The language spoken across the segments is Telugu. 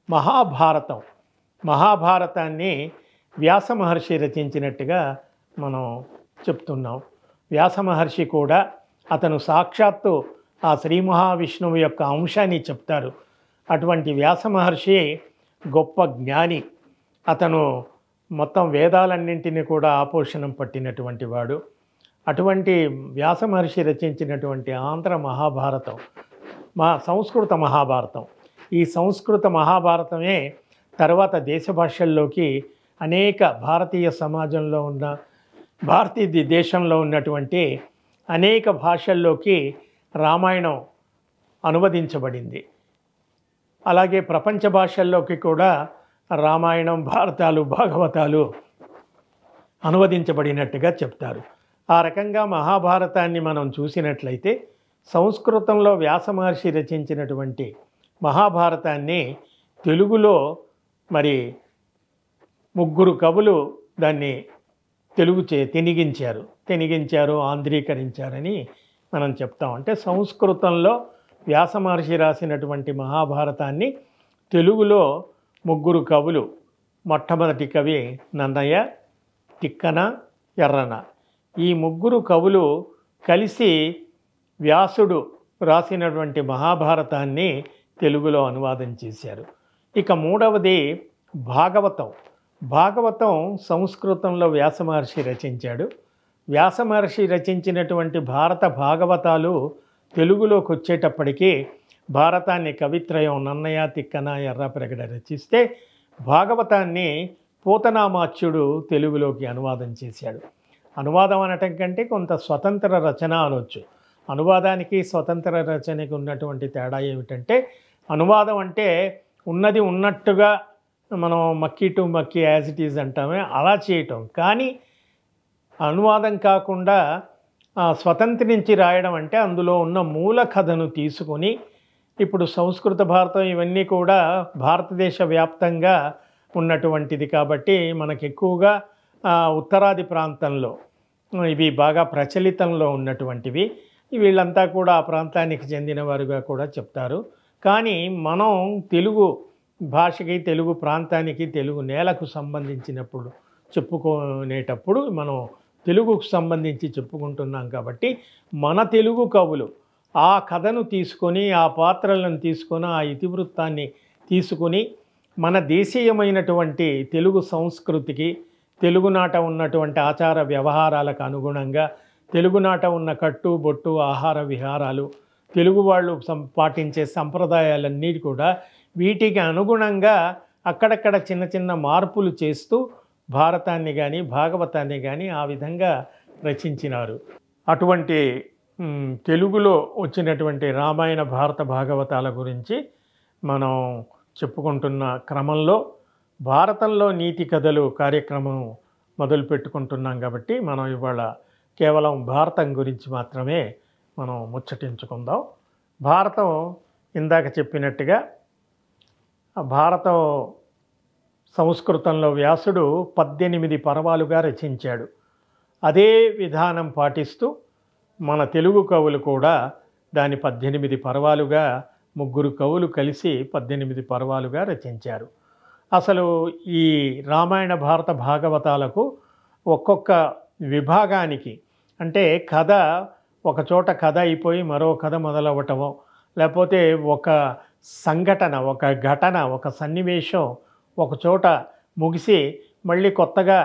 మహాభారతం మహాభారతాన్ని వ్యాస మహర్షి రచించినట్టుగా మనం చెప్తున్నాం. వ్యాస మహర్షి కూడా అతను సాక్షాత్తు ఆ శ్రీ మహావిష్ణువు యొక్క అంశాన్ని చెప్తారు. అటువంటి వ్యాస మహర్షి గొప్ప జ్ఞాని. అతను మొత్తం వేదాలన్నింటినీ కూడా ఆపోషణం పట్టినటువంటి వాడు. అటువంటి వ్యాస మహర్షి రచించినటువంటి ఆంధ్ర మహాభారతం సంస్కృత మహాభారతం. ఈ సంస్కృత మహాభారతమే తర్వాత దేశ భాషల్లోకి అనేక భారతీయ సమాజంలో ఉన్న భారతీయ దేశంలో ఉన్నటువంటి అనేక భాషల్లోకి రామాయణం అనువదించబడింది. అలాగే ప్రపంచ భాషల్లోకి కూడా రామాయణం, భారతాలు, భాగవతాలు అనువదించబడినట్టుగా చెప్తారు. ఆ రకంగా మహాభారతాన్ని మనం చూసినట్లయితే సంస్కృతంలో వ్యాస మహర్షి రచించినటువంటి మహాభారతాన్ని తెలుగులో మరి ముగ్గురు కవులు దాన్ని తెనిగించారు, ఆంధ్రీకరించారని మనం చెప్తాం. అంటే సంస్కృతంలో వ్యాస మహర్షి రాసినటువంటి మహాభారతాన్ని తెలుగులో ముగ్గురు కవులు, మొట్టమొదటి కవి నన్నయ్య, తిక్కన, ఎర్రన, ఈ ముగ్గురు కవులు కలిసి వ్యాసుడు రాసినటువంటి మహాభారతాన్ని తెలుగులో అనువాదం చేశారు. ఇక మూడవది భాగవతం. భాగవతం సంస్కృతంలో వ్యాస మహర్షి రచించాడు. వ్యాస మహర్షి రచించినటువంటి భారత భాగవతాలు తెలుగులోకి వచ్చేటప్పటికీ భారతాన్ని కవిత్రయం నన్నయ్య, తిక్కన, ఎర్రాప్రగడ రచిస్తే భాగవతాన్ని పోతనామాచ్యుడు తెలుగులోకి అనువాదం చేశాడు. అనువాదం అనటం కంటే కొంత స్వతంత్ర రచన అనొచ్చు. అనువాదానికి స్వతంత్ర రచనకి ఉన్నటువంటి తేడా ఏమిటంటే, అనువాదం అంటే ఉన్నది ఉన్నట్టుగా మనం మక్కీ టు మక్కీ యాజ్ ఇట్ ఈజ్ అంటామే అలా చేయటం. కానీ అనువాదం కాకుండా స్వతంత్రించి రాయడం అంటే అందులో ఉన్న మూల కథను తీసుకొని, ఇప్పుడు సంస్కృత భారతం ఇవన్నీ కూడా భారతదేశ వ్యాప్తంగా ఉన్నటువంటిది కాబట్టి మనకు ఎక్కువగా ఉత్తరాది ప్రాంతంలో ఇవి బాగా ప్రచలితంలో ఉన్నటువంటివి. వీళ్ళంతా కూడా ఆ ప్రాంతానికి చెందిన వారుగా కూడా చెప్తారు. కానీ మనం తెలుగు భాషకి, తెలుగు ప్రాంతానికి, తెలుగు నేలకు సంబంధించినప్పుడు చెప్పుకునేటప్పుడు మనం తెలుగుకు సంబంధించి చెప్పుకుంటున్నాం కాబట్టి మన తెలుగు కవులు ఆ కథను తీసుకొని, ఆ పాత్రలను తీసుకొని, ఆ ఇతివృత్తాన్ని తీసుకొని మన దేశీయమైనటువంటి తెలుగు సంస్కృతికి, తెలుగునాట ఉన్నటువంటి ఆచార వ్యవహారాలకు అనుగుణంగా, తెలుగునాట ఉన్న కట్టు బొట్టు, ఆహార విహారాలు, తెలుగు వాళ్ళు పాటించే సంప్రదాయాలన్నీ కూడా వీటికి అనుగుణంగా అక్కడక్కడ చిన్న చిన్న మార్పులు చేస్తూ భారతాన్ని కానీ భాగవతాన్ని కానీ ఆ విధంగా రచించినారు. అటువంటి తెలుగులో వచ్చినటువంటి రామాయణ, భారత, భాగవతాల గురించి మనం చెప్పుకుంటున్న క్రమంలో భారతంలో నీతి కథలు కార్యక్రమం మొదలు పెట్టుకుంటున్నాం కాబట్టి మనం ఇవాళ కేవలం భారతం గురించి మాత్రమే మనం ముచ్చటించుకుందాం. భారతం ఇందాక చెప్పినట్టుగా భారతం సంస్కృతంలో వ్యాసుడు 18 పర్వాలుగా రచించాడు. అదే విధానం పాటిస్తూ మన తెలుగు కవులు కూడా దాని 18 పర్వాలుగా ముగ్గురు కవులు కలిసి 18 పర్వాలుగా రచించారు. అసలు ఈ రామాయణ, భారత, భాగవతాలకు ఒక్కొక్క విభాగానికి అంటే కథ ఒక చోట కథ అయిపోయి మరో కథ మొదలవ్వటమో, లేకపోతే ఒక సంఘటన, ఒక ఘటన, ఒక సన్నివేశం ఒక చోట ముగిసి మళ్ళీ కొత్తగా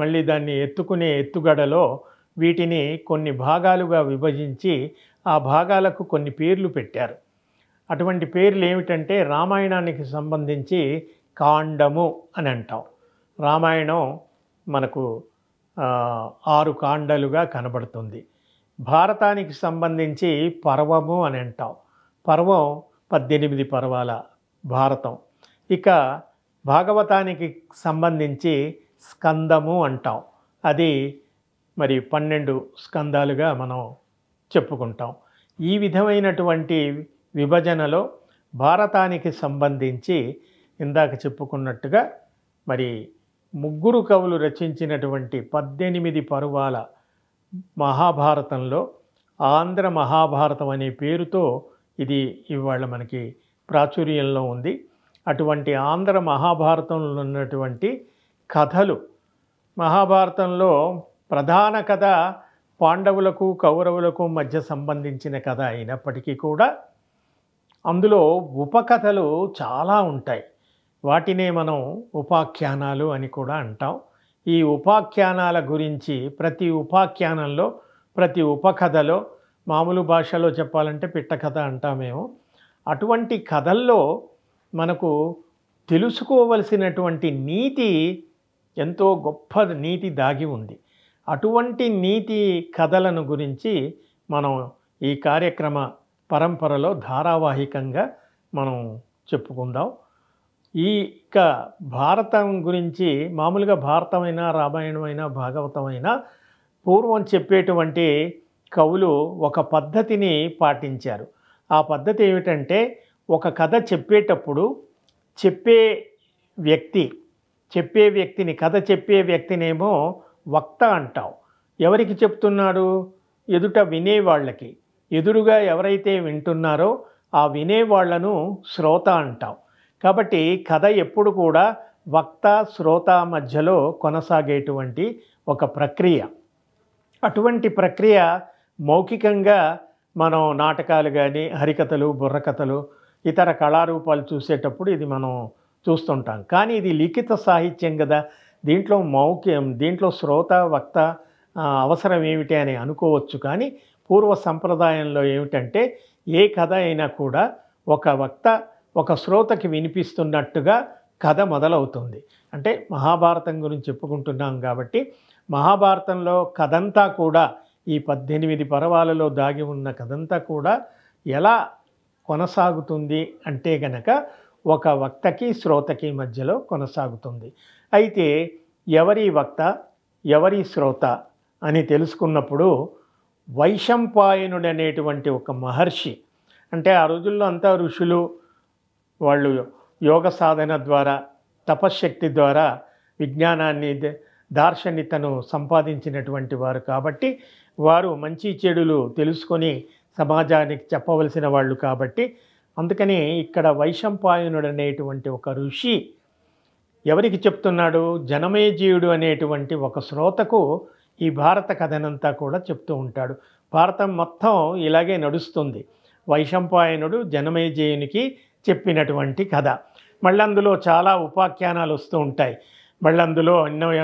మళ్ళీ దాన్ని ఎత్తుకునే ఎత్తుగడలో వీటిని కొన్ని భాగాలుగా విభజించి ఆ భాగాలకు కొన్ని పేర్లు పెట్టారు. అటువంటి పేర్లు ఏమిటంటే, రామాయణానికి సంబంధించి కాండము అని అంటాం. రామాయణం మనకు 6 కాండాలుగా కనబడుతుంది. భారతానికి సంబంధించి పర్వము అని అంటాం. పర్వం 18 పర్వాల భారతం. ఇక భాగవతానికి సంబంధించి స్కందము అంటాం. అది మరి 12 స్కందాలుగా మనం చెప్పుకుంటాం. ఈ విధమైనటువంటి విభజనలో భారతానికి సంబంధించి ఇందాక చెప్పుకున్నట్టుగా మరి ముగ్గురు కవులు రచించినటువంటి 18 పర్వాల మహాభారతంలో ఆంధ్ర మహాభారతం అనే పేరుతో ఇది ఇవాళ మనకి ప్రాచుర్యంలో ఉంది. అటువంటి ఆంధ్ర మహాభారతంలో ఉన్నటువంటి కథలు. మహాభారతంలో ప్రధాన కథ పాండవులకు కౌరవులకు మధ్య సంబంధించిన కథ అయినప్పటికీ కూడా అందులో ఉపకథలు చాలా ఉంటాయి. వాటినే మనం ఉపాఖ్యానాలు అని కూడా అంటాం. ఈ ఉపాఖ్యానాల గురించి ప్రతి ఉపాఖ్యానంలో, ప్రతి ఉపకథలో, మామూలు భాషలో చెప్పాలంటే పిట్టకథ అంటామేమో, అటువంటి కథల్లో మనకు తెలుసుకోవలసినటువంటి నీతి, ఎంతో గొప్ప నీతి దాగి ఉంది. అటువంటి నీతి కథలను గురించి మనం ఈ కార్యక్రమ పరంపరలో ధారావాహికంగా మనం చెప్పుకుందాం. ఇక భారతం గురించి మామూలుగా భారతమైనా, రామాయణమైనా, భాగవతమైనా పూర్వం చెప్పేటువంటి కవులు ఒక పద్ధతిని పాటించారు. ఆ పద్ధతి ఏమిటంటే, ఒక కథ చెప్పేటప్పుడు చెప్పే వ్యక్తిని, కథ చెప్పే వ్యక్తినేమో వక్త అంటాం. ఎవరికి చెప్తున్నాడు? ఎదుట వినేవాళ్ళకి. ఎదురుగా ఎవరైతే వింటున్నారో ఆ వినేవాళ్లను శ్రోత అంటాం. కాబట్టి కథ ఎప్పుడు కూడా వక్త శ్రోత మధ్యలో కొనసాగేటువంటి ఒక ప్రక్రియ. అటువంటి ప్రక్రియ మౌఖికంగా మనం నాటకాలు కానీ, హరికథలు, బుర్రకథలు, ఇతర కళారూపాలు చూసేటప్పుడు ఇది మనం చూస్తుంటాం. కానీ ఇది లిఖిత సాహిత్యం కదా, దీంట్లో శ్రోత వక్త అవసరం ఏమిటి అని అనుకోవచ్చు. కానీ పూర్వ సంప్రదాయంలో ఏమిటంటే, ఏ కథ అయినా కూడా ఒక వక్త ఒక శ్రోతకి వినిపిస్తున్నట్టుగా కథ మొదలవుతుంది. అంటే మహాభారతం గురించి చెప్పుకుంటున్నాం కాబట్టి మహాభారతంలో కథంతా కూడా, ఈ 18 పర్వాలలో దాగి ఉన్న కథంతా కూడా ఎలా కొనసాగుతుంది అంటే గనక ఒక వక్తకి శ్రోతకి మధ్యలో కొనసాగుతుంది. అయితే ఎవరి వక్త ఎవరి శ్రోత అని తెలుసుకున్నప్పుడు వైశంపాయనుడు అనేటువంటి ఒక మహర్షి, అంటే ఆ రోజుల్లో అంతా ఋషులు, వాళ్ళు యోగ సాధన ద్వారా, తపశ్శక్తి ద్వారా విజ్ఞానాన్ని, దార్శనికతను సంపాదించినటువంటి వారు కాబట్టి వారు మంచి చెడులు తెలుసుకొని సమాజానికి చెప్పవలసిన వాళ్ళు కాబట్టి, అందుకని ఇక్కడ వైశంపాయనుడు అనేటువంటి ఒక ఋషి ఎవరికి చెప్తున్నాడు? జనమేజయుడు అనేటువంటి ఒక శ్రోతకు ఈ భారత కథనంతా కూడా చెప్తూ ఉంటాడు. భారతం మొత్తం ఇలాగే నడుస్తుంది. వైశంపాయనుడు జనమేజయునికి చెప్పినటువంటి కథ. మళ్ళీ అందులో చాలా ఉపాఖ్యానాలు వస్తూ ఉంటాయి. మళ్ళీ అందులో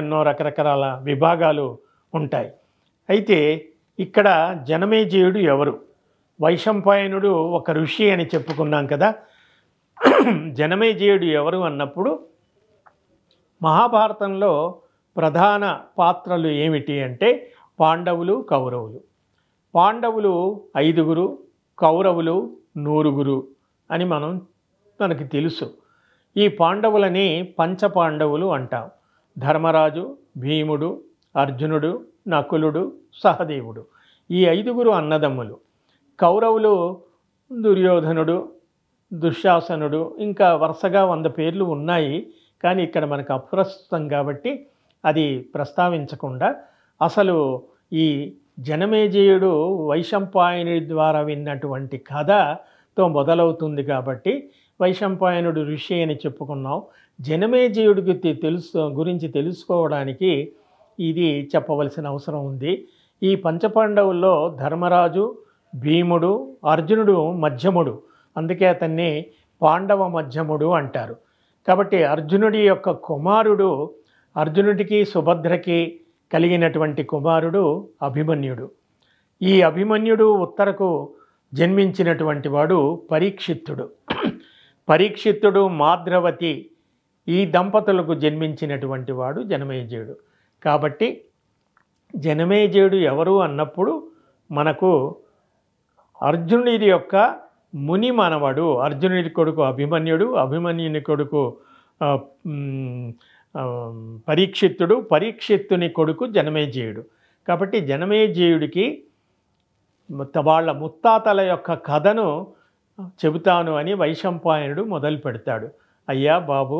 ఎన్నో రకరకాల విభాగాలు ఉంటాయి. అయితే ఇక్కడ జనమేజయుడు ఎవరు? వైశంపాయనుడు ఒక ఋషి అని చెప్పుకున్నాం కదా. జనమేజయుడు ఎవరు అన్నప్పుడు మహాభారతంలో ప్రధాన పాత్రలు ఏమిటి అంటే పాండవులు, కౌరవులు. పాండవులు 5, కౌరవులు 100 అని మనకి తెలుసు. ఈ పాండవులని పంచపాండవులు అంటాం. ధర్మరాజు, భీముడు, అర్జునుడు, నకులుడు, సహదేవుడు, ఈ 5 అన్నదమ్ములు. కౌరవులు దుర్యోధనుడు, దుశ్శాసనుడు, ఇంకా వరుసగా 100 పేర్లు ఉన్నాయి. కానీ ఇక్కడ మనకు అప్రస్తుతం కాబట్టి అది ప్రస్తావించకుండా, అసలు ఈ జనమేజయుడు వైశంపాయనుడి ద్వారా విన్నటువంటి కథతో మొదలవుతుంది కాబట్టి వైశంపాయనుడు ఋషి అని చెప్పుకున్నాం. జనమేజయుడికి గురించి తెలుసుకోవడానికి ఇది చెప్పవలసిన అవసరం ఉంది. ఈ పంచపాండవుల్లో ధర్మరాజు, భీముడు, అర్జునుడు మధ్యముడు, అందుకే అతన్ని పాండవ మధ్యముడు అంటారు. కాబట్టి అర్జునుడి యొక్క కుమారుడు, అర్జునుడికి సుభద్రకి కలిగినటువంటి కుమారుడు అభిమన్యుడు. ఈ అభిమన్యుడు ఉత్తరకు జన్మించినటువంటి వాడు పరీక్షిత్తుడు. పరీక్షిత్తుడు, మాద్రవతి, ఈ దంపతులకు జన్మించినటువంటి వాడు జనమేజయుడు. కాబట్టి జనమేజయుడు ఎవరు అన్నప్పుడు మనకు అర్జునుడి యొక్క ముని మనవడు, అర్జునుడి కొడుకు అభిమన్యుడు, అభిమన్యుని కొడుకు పరీక్షిత్తుడు, పరీక్షిత్తుని కొడుకు జనమేజయుడు. కాబట్టి జనమేజయుడికి వాళ్ళ ముత్తాతల యొక్క కథను చెబుతాను అని వైశంపాయనుడు మొదలు పెడతాడు. అయ్యా బాబు,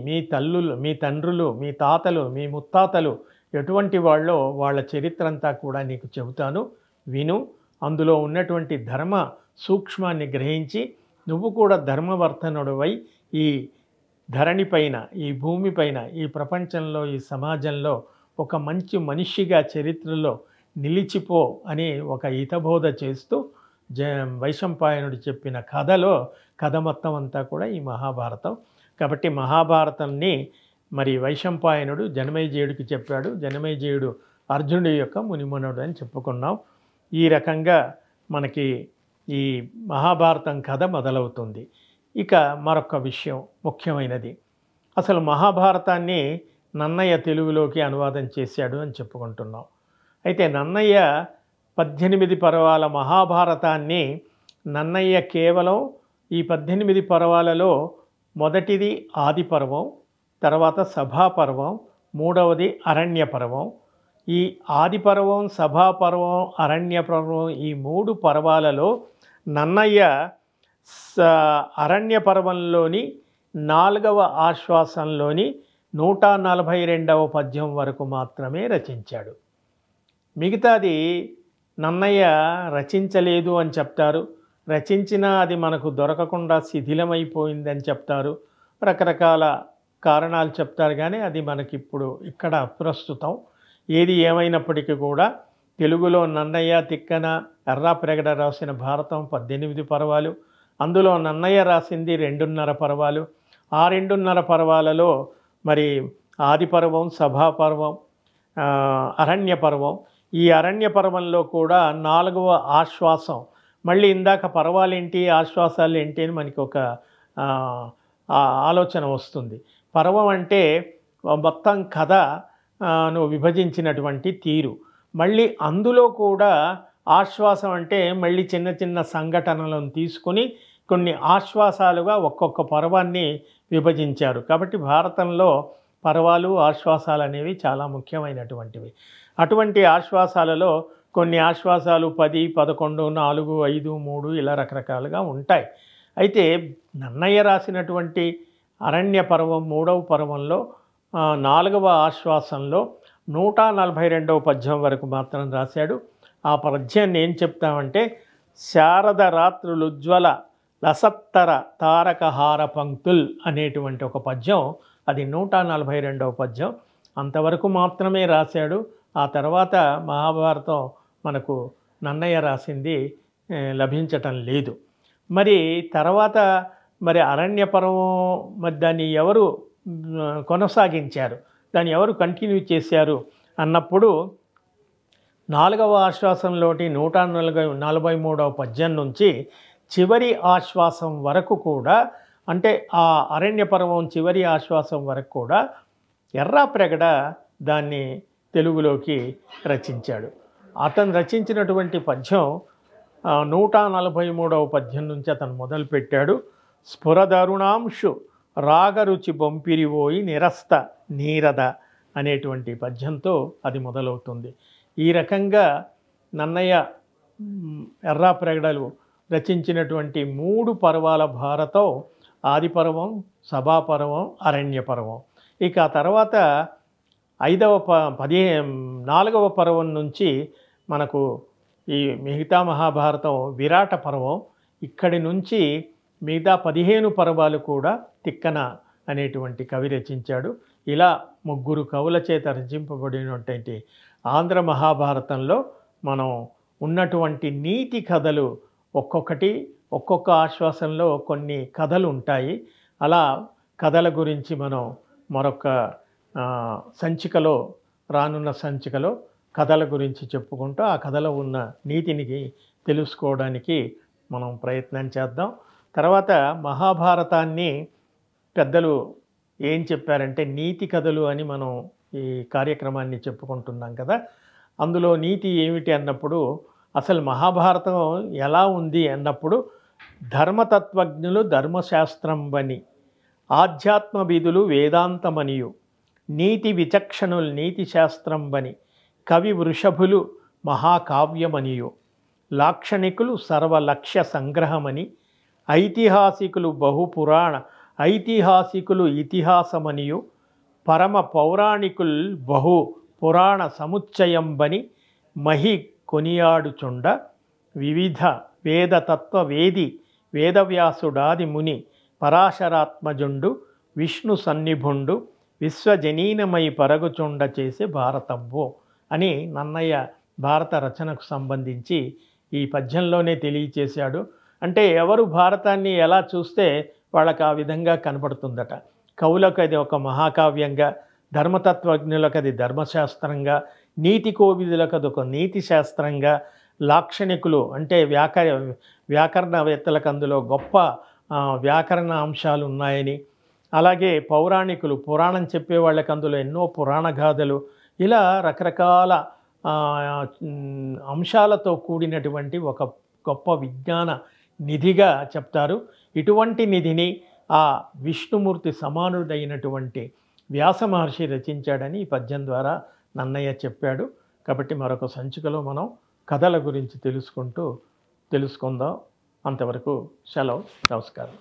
మీ తండ్రులు, మీ తాతలు, మీ ముత్తాతలు ఎటువంటి వాళ్ళో వాళ్ళ చరిత్ర అంతా కూడా నీకు చెబుతాను, విను. అందులో ఉన్నటువంటి ధర్మ సూక్ష్మాన్ని గ్రహించి నువ్వు కూడా ధర్మవర్తనుడివై ఈ ధరణిపైన, ఈ భూమిపైన, ఈ ప్రపంచంలో, ఈ సమాజంలో ఒక మంచి మనిషిగా చరిత్రలో నిలిచిపో అని ఒక హితబోధ చేస్తూ వైశంపాయనుడు చెప్పిన కథ మొత్తం అంతా కూడా ఈ మహాభారతం. కాబట్టి మహాభారతాన్ని మరి వైశంపాయనుడు జనమేజయుడికి చెప్పాడు. జనమేజయుడు అర్జునుడి యొక్క మునిమనుడు అని చెప్పుకున్నాం. ఈ రకంగా మనకి ఈ మహాభారతం కథ మొదలవుతుంది. ఇక మరొక విషయం ముఖ్యమైనది, అసలు మహాభారతాన్ని నన్నయ్య తెలుగులోకి అనువాదం చేశాడు అని చెప్పుకుంటున్నాం. అయితే నన్నయ్య 18 పర్వాల మహాభారతాన్ని నన్నయ్య కేవలం ఈ 18 పర్వాలలో మొదటిది ఆది పర్వం, తర్వాత సభాపర్వం, మూడవది అరణ్య పర్వం. ఈ ఆది పర్వం, సభాపర్వం, అరణ్య పర్వం ఈ 3 పర్వాలలో నన్నయ్య అరణ్య పర్వంలోని 4వ ఆశ్వాసంలోని 142వ పద్యం వరకు మాత్రమే రచించాడు. మిగతాది నన్నయ్య రచించలేదు అని చెప్తారు. రచించినా అది మనకు దొరకకుండా శిథిలమైపోయిందని చెప్తారు. రకరకాల కారణాలు చెప్తారు, కానీ అది మనకిప్పుడు ఇక్కడ ప్రస్తుతం. ఏది ఏమైనప్పటికీ కూడా తెలుగులో నన్నయ్య, తిక్కన, ఎర్రాప్రగడ రాసిన భారతం 18 పర్వాలు. అందులో నన్నయ్య రాసింది 2.5 పర్వాలు. ఆ 2.5 పర్వాలలో మరి ఆది పర్వం, సభాపర్వం, అరణ్య పర్వం. ఈ అరణ్య పర్వంలో కూడా 4వ ఆశ్వాసం. మళ్ళీ ఇందాక పర్వాలేంటి, ఆశ్వాసాలు ఏంటి అని మనకి ఒక ఆలోచన వస్తుంది. పర్వం అంటే మొత్తం కథను విభజించినటువంటి తీరు. మళ్ళీ అందులో కూడా ఆశ్వాసం అంటే మళ్ళీ చిన్న చిన్న సంఘటనలను తీసుకుని కొన్ని ఆశ్వాసాలుగా ఒక్కొక్క పర్వాన్ని విభజించారు. కాబట్టి భారతంలో పర్వాలు, ఆశ్వాసాలు అనేవి చాలా ముఖ్యమైనటువంటివి. అటువంటి ఆశ్వాసాలలో కొన్ని ఆశ్వాసాలు 10, 11, 4, 5, 3 ఇలా రకరకాలుగా ఉంటాయి. అయితే నన్నయ్య రాసినటువంటి అరణ్య పర్వం 3వ పర్వంలో 4వ ఆశ్వాసంలో 142వ పద్యం వరకు మాత్రం రాశాడు. ఆ పద్యాన్ని ఏం చెప్తామంటే, శారద రాత్రులుజ్వల లసత్తర తారకహార పంక్తుల్ అనేటువంటి ఒక పద్యం. అది 142వ పద్యం. అంతవరకు మాత్రమే రాశాడు. ఆ తర్వాత మహాభారతం మనకు నన్నయ్య రాసింది లభించటం లేదు. మరి తర్వాత మరి అరణ్య పర్వం మరి దాన్ని ఎవరు కొనసాగించారు, దాన్ని ఎవరు కంటిన్యూ చేశారు అన్నప్పుడు 4వ ఆశ్వాసంలోటి 143వ పద్యం నుంచి చివరి ఆశ్వాసం వరకు కూడా, అంటే ఆ అరణ్య పర్వం చివరి ఆశ్వాసం వరకు కూడా ఎర్రాప్రగడ దాన్ని తెలుగులోకి రచించాడు. అతను రచించినటువంటి పద్యం 143వ పద్యం నుంచి అతను మొదలుపెట్టాడు. స్ఫురదరుణాంశు రాగరుచి బొంపిరివోయి నిరస్త నీరద అనేటువంటి పద్యంతో అది మొదలవుతుంది. ఈ రకంగా నన్నయ్య ఎర్రాప్రగడలు రచించినటువంటి 3 పర్వాల భారతం ఆది పర్వం, సభాపర్వం, అరణ్య పర్వం. ఇక ఆ తర్వాత 4వ పర్వం నుంచి మనకు ఈ మిగతా మహాభారతం విరాట పర్వం. ఇక్కడి నుంచి మిగతా 15 పర్వాలు కూడా తిక్కన అనేటువంటి కవి రచించాడు. ఇలా 3 కవుల చేత రచింపబడినటువంటి ఆంధ్ర మహాభారతంలో మనం ఉన్నటువంటి నీతి కథలు ఒక్కొక్కటి, ఒక్కొక్క ఆశ్వాసంలో కొన్ని కథలు ఉంటాయి. అలా కథల గురించి మనం మరొక సంచికలో, రానున్న సంచికలో కథల గురించి చెప్పుకుంటూ ఆ కథలో ఉన్న నీతిని తెలుసుకోవడానికి మనం ప్రయత్నం చేద్దాం. తర్వాత మహాభారతాన్ని పెద్దలు ఏం చెప్పారంటే నీతి కథలు అని మనం ఈ కార్యక్రమాన్ని చెప్పుకుంటున్నాం కదా. అందులో నీతి ఏమిటి అన్నప్పుడు, అసలు మహాభారతం ఎలా ఉంది అన్నప్పుడు, ధర్మతత్వజ్ఞులు ధర్మశాస్త్రం బని, ఆధ్యాత్మవిధులు వేదాంతమనియు, నీతి విచక్షణులు నీతి శాస్త్రం బని, కవి వృషభులు మహాకావ్యమనియు, లాక్షణికులు సర్వలక్ష్య సంగ్రహమని, ఐతిహాసికులు బహుపురాణ ఐతిహాసికులు ఇతిహాసమనియు, పరమ పౌరాణికుల్ బహు పురాణ సముచ్చయంబని మహి కొనియాడుచుండ, వివిధ వేదతత్వ వేది వేదవ్యాసుడాది ముని పరాశరాత్మజుండు విష్ణు సన్నిభుండు విశ్వజనీనమై పరగుచుండ చేసే భారతంబు అని నన్నయ్య భారత రచనకు సంబంధించి ఈ పద్యంలోనే తెలియచేశాడు. అంటే ఎవరు భారతాన్ని ఎలా చూస్తే వాళ్ళకి ఆ విధంగా కనపడుతుందట. కవులకు అది ఒక మహాకావ్యంగా, ధర్మతత్వజ్ఞులకు అది ధర్మశాస్త్రంగా, నీతి కోవిదులకు అది ఒక నీతి శాస్త్రంగా, లాక్షణికులు అంటే వ్యాకరణవేత్తలకు అందులో గొప్ప వ్యాకరణ అంశాలు ఉన్నాయని, అలాగే పౌరాణికులు పురాణం చెప్పే వాళ్ళకి అందులో ఎన్నో పురాణ గాథలు, ఇలా రకరకాల అంశాలతో కూడినటువంటి ఒక గొప్ప విజ్ఞాన నిధిగా చెప్తారు. ఇటువంటి నిధిని ఆ విష్ణుమూర్తి సమానుడైనటువంటి వ్యాస మహర్షి రచించాడని ఈ పద్యం ద్వారా నన్నయ్య చెప్పాడు. కాబట్టి మరొక సంచికలో మనం కథల గురించి తెలుసుకుందాం. అంతవరకు సెలవు. నమస్కారం.